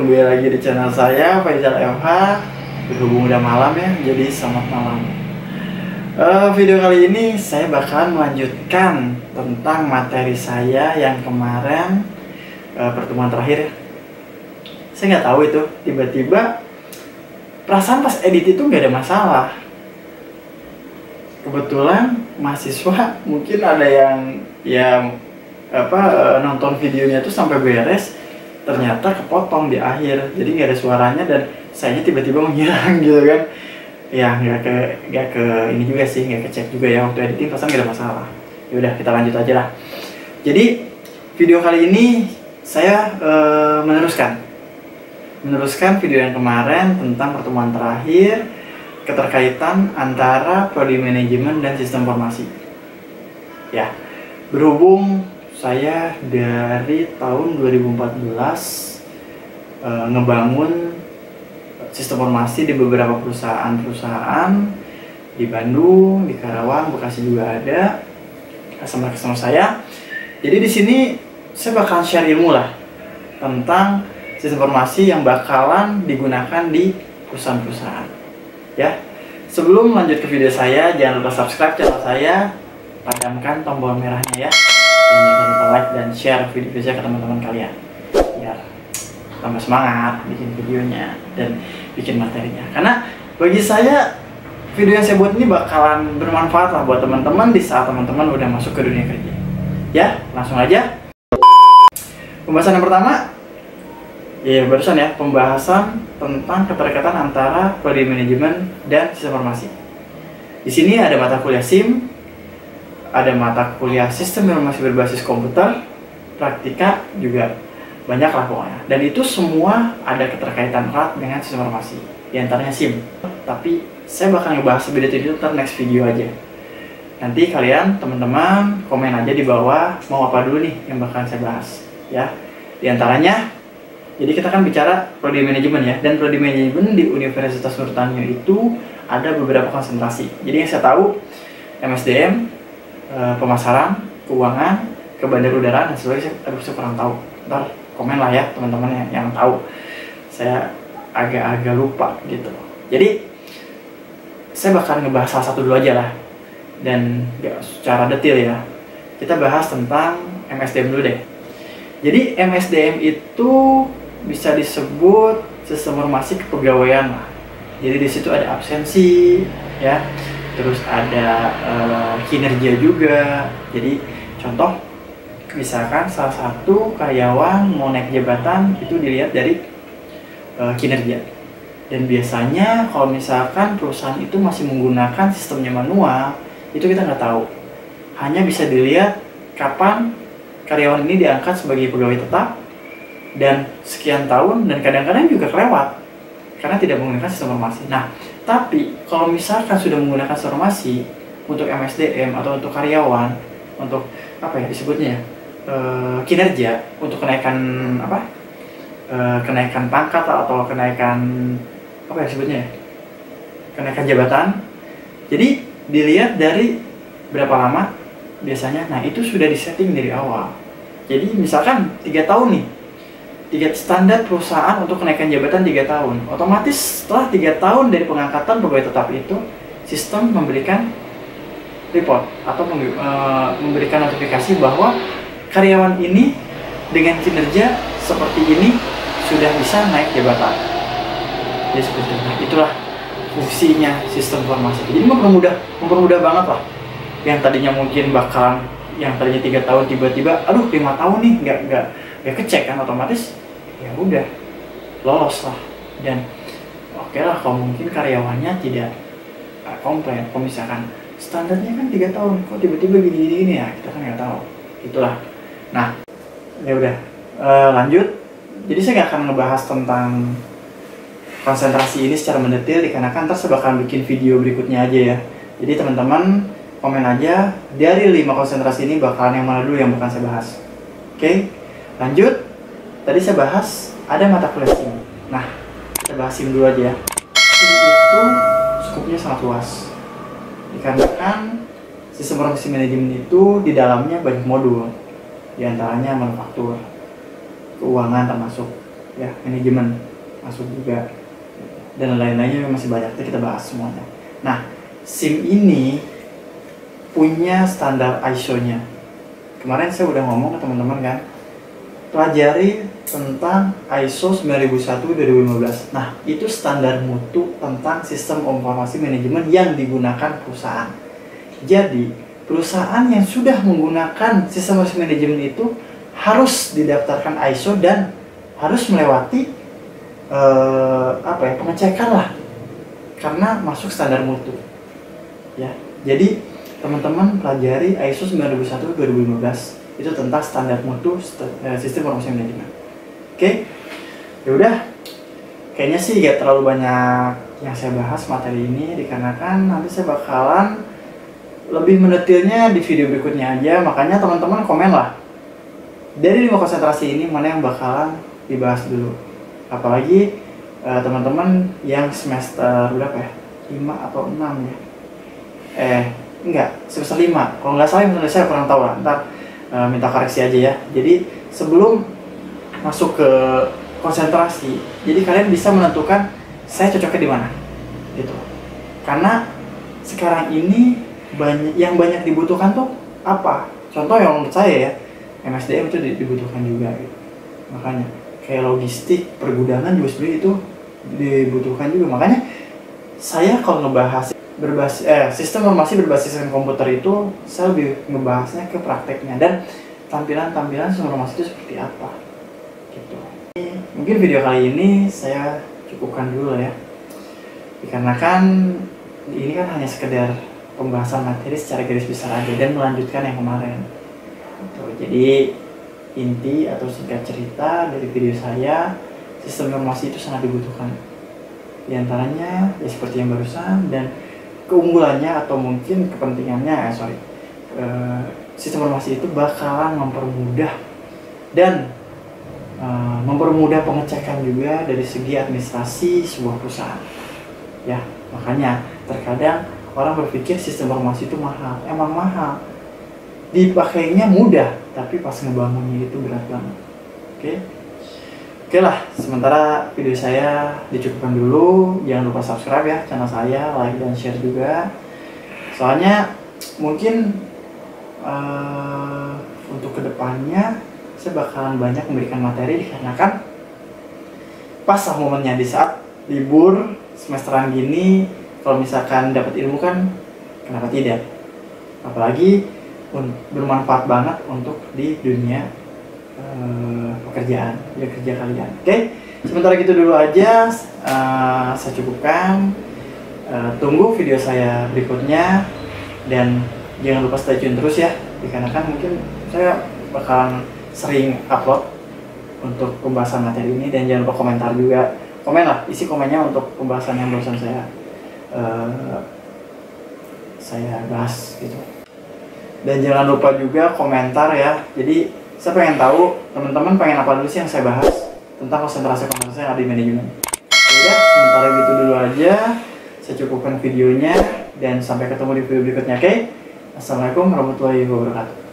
kembali lagi di channel saya, Faizal FH. Berhubung udah malam ya, jadi selamat malam. Video kali ini saya bakalan melanjutkan tentang materi saya yang kemarin pertemuan terakhir. Saya nggak tahu itu, tiba-tiba perasaan pas edit itu nggak ada masalah. Kebetulan mahasiswa mungkin ada yang nonton videonya tuh sampai beres, ternyata kepotong di akhir, jadi nggak ada suaranya dan sayanya tiba-tiba menghilang gitu kan. Ya nggak ke ini juga sih, nggak kecek juga ya waktu editing, perasaan nggak ada masalah. Yaudah, kita lanjut aja lah. Jadi video kali ini saya meneruskan video yang kemarin tentang pertemuan terakhir, keterkaitan antara prodi manajemen dan sistem informasi. Ya, berhubung saya dari tahun 2014 ngebangun sistem informasi di beberapa perusahaan di Bandung, di Karawang, Bekasi juga ada customer saya. Jadi di sini saya bakalan share ilmu lah tentang sistem informasi yang bakalan digunakan di perusahaan-perusahaan. Ya, sebelum lanjut ke video saya, jangan lupa subscribe channel saya, padamkan tombol merahnya ya. Dan jangan lupa like dan share video saya ke teman-teman kalian biar tambah semangat bikin videonya dan bikin materinya. Karena bagi saya video yang saya buat ini bakalan bermanfaat lah buat teman-teman di saat teman-teman udah masuk ke dunia kerja. Ya, langsung aja. Pembahasan yang pertama, ya barusan ya, pembahasan tentang keterkaitan antara prodi manajemen dan sistem informasi. Di sini ada mata kuliah SIM, ada mata kuliah sistem informasi berbasis komputer, praktika juga banyak lah pokoknya. Dan itu semua ada keterkaitan erat dengan sistem informasi, di antaranya SIM. Tapi saya bakal ngebahas lebih detail itu ntar next video aja. Nanti kalian teman-teman komen aja di bawah mau apa dulu nih yang bakalan saya bahas ya. Di antaranya, jadi kita kan bicara prodi manajemen ya, dan prodi manajemen di Universitas Nurtanio itu ada beberapa konsentrasi. Jadi yang saya tahu MSDM, pemasaran, keuangan, kebandarudaraan dan sebagainya. Saya kurang tahu. Ntar komen lah ya teman-teman yang tahu. Saya agak lupa gitu. Jadi saya bakal ngebahas salah satu dulu aja lah, dan gak secara detail ya. Kita bahas tentang MSDM dulu deh. Jadi MSDM itu bisa disebut sistem informasi kepegawaian lah. Jadi di situ ada absensi ya, terus ada kinerja juga. Jadi contoh, misalkan salah satu karyawan mau naik jabatan, itu dilihat dari kinerja. Dan biasanya kalau misalkan perusahaan itu masih menggunakan sistemnya manual, itu kita nggak tahu. Hanya bisa dilihat kapan karyawan ini diangkat sebagai pegawai tetap dan sekian tahun, dan kadang-kadang juga kelewat karena tidak menggunakan sistem informasi. Nah, tapi kalau misalkan sudah menggunakan sistem informasi untuk MSDM atau untuk karyawan, untuk apa ya disebutnya ya, kinerja, untuk kenaikan kenaikan pangkat atau kenaikan apa ya disebutnya ya, kenaikan jabatan. Jadi dilihat dari berapa lama biasanya. Nah, itu sudah disetting dari awal. Jadi misalkan 3 tahun nih, 3 standar perusahaan untuk kenaikan jabatan 3 tahun. Otomatis setelah 3 tahun dari pengangkatan pegawai tetap itu, sistem memberikan report atau memberikan notifikasi bahwa karyawan ini dengan kinerja seperti ini sudah bisa naik jabatan. Jadi seperti itu. Nah, itulah fungsinya sistem informasi. Jadi mempermudah banget lah. Yang tadinya mungkin bakalan, yang tadinya 3 tahun tiba-tiba, aduh 5 tahun nih nggak kecek kan, otomatis ya udah lolos lah. Dan oke lah kalau mungkin karyawannya tidak komplain, kalau misalkan standarnya kan 3 tahun, kok tiba-tiba gini ya, kita kan nggak tahu. Itulah. Nah, ya udah, lanjut. Jadi saya nggak akan ngebahas tentang konsentrasi ini secara mendetail, dikarenakan ntar saya bakal bikin video berikutnya aja ya. Jadi teman-teman komen aja dari 5 konsentrasi ini bakalan yang mana dulu yang bakal saya bahas. Oke, lanjut. Tadi saya bahas ada mata kuliah SIM. Nah, kita bahas SIM dulu aja ya. SIM itu skupnya sangat luas, dikarenakan sistem informasi manajemen itu di dalamnya banyak modul, di antaranya manufaktur, keuangan termasuk, ya, manajemen masuk juga, dan lain-lainnya masih banyak, kita bahas semuanya. Nah, SIM ini punya standar ISO-nya. Kemarin saya udah ngomong ke teman-teman kan, pelajari tentang ISO 9001-2015. Nah, itu standar mutu tentang sistem informasi manajemen yang digunakan perusahaan. Jadi, perusahaan yang sudah menggunakan sistem informasi manajemen itu harus didaftarkan ISO dan harus melewati pengecekan lah, karena masuk standar mutu. Ya, jadi teman-teman pelajari ISO 9001-2015 itu tentang standar mutu sistem informasi manajemen. Oke, ya udah, kayaknya sih gak terlalu banyak yang saya bahas materi ini, dikarenakan nanti saya bakalan lebih mendetailnya di video berikutnya aja. Makanya teman-teman komen lah, dari 5 konsentrasi ini mana yang bakalan dibahas dulu. Apalagi teman-teman yang semester berapa ya, 5 atau 6 ya, enggak, semester 5 kalau nggak salah, menurut saya kurang tahu lah, ntar minta koreksi aja ya. Jadi sebelum masuk ke konsentrasi, jadi kalian bisa menentukan saya cocoknya di mana gitu. Karena sekarang ini banyak dibutuhkan tuh apa? Contoh yang menurut saya ya, MSDM itu dibutuhkan juga gitu. Makanya kayak logistik, pergudangan juga sebenarnya itu dibutuhkan juga. Makanya saya kalau ngebahas sistem informasi berbasis sistem komputer itu, saya lebih ngebahasnya ke prakteknya dan tampilan sistem informasi itu seperti apa gitu. Mungkin video kali ini saya cukupkan dulu ya, dikarenakan ini kan hanya sekedar pembahasan materi secara garis besar aja dan melanjutkan yang kemarin gitu. Jadi inti atau singkat cerita dari video saya, sistem informasi itu sangat dibutuhkan. Di antaranya ya seperti yang barusan, dan keunggulannya atau mungkin kepentingannya, sistem informasi itu bakalan mempermudah dan mempermudah pengecekan juga dari segi administrasi sebuah perusahaan. Ya, makanya terkadang orang berpikir sistem informasi itu mahal. Emang mahal, dipakainya mudah, tapi pas ngebangunnya itu berat banget. Oke lah, sementara video saya dicukupkan dulu. Jangan lupa subscribe ya channel saya, like dan share juga. Soalnya mungkin untuk kedepannya saya bakalan banyak memberikan materi, dikarenakan pas lah momennya di saat libur semesteran gini. Kalau misalkan dapat ilmu kan, kenapa tidak? Apalagi bermanfaat banget untuk di dunia pekerjaan, kerja kalian. Oke, sementara gitu dulu aja, saya cukupkan. Tunggu video saya berikutnya dan jangan lupa stay tune terus ya, dikarenakan mungkin saya bakalan sering upload untuk pembahasan materi ini. Dan jangan lupa komentar juga, komen lah, isi komennya untuk pembahasan yang barusan saya bahas gitu. Dan jangan lupa juga komentar ya. Jadi saya pengen tahu teman-teman pengen apa dulu sih yang saya bahas tentang konsentrasi yang ada di manajemen. Udah, sementara gitu dulu aja, saya cukupkan videonya dan sampai ketemu di video berikutnya. Oke? Assalamualaikum warahmatullahi wabarakatuh.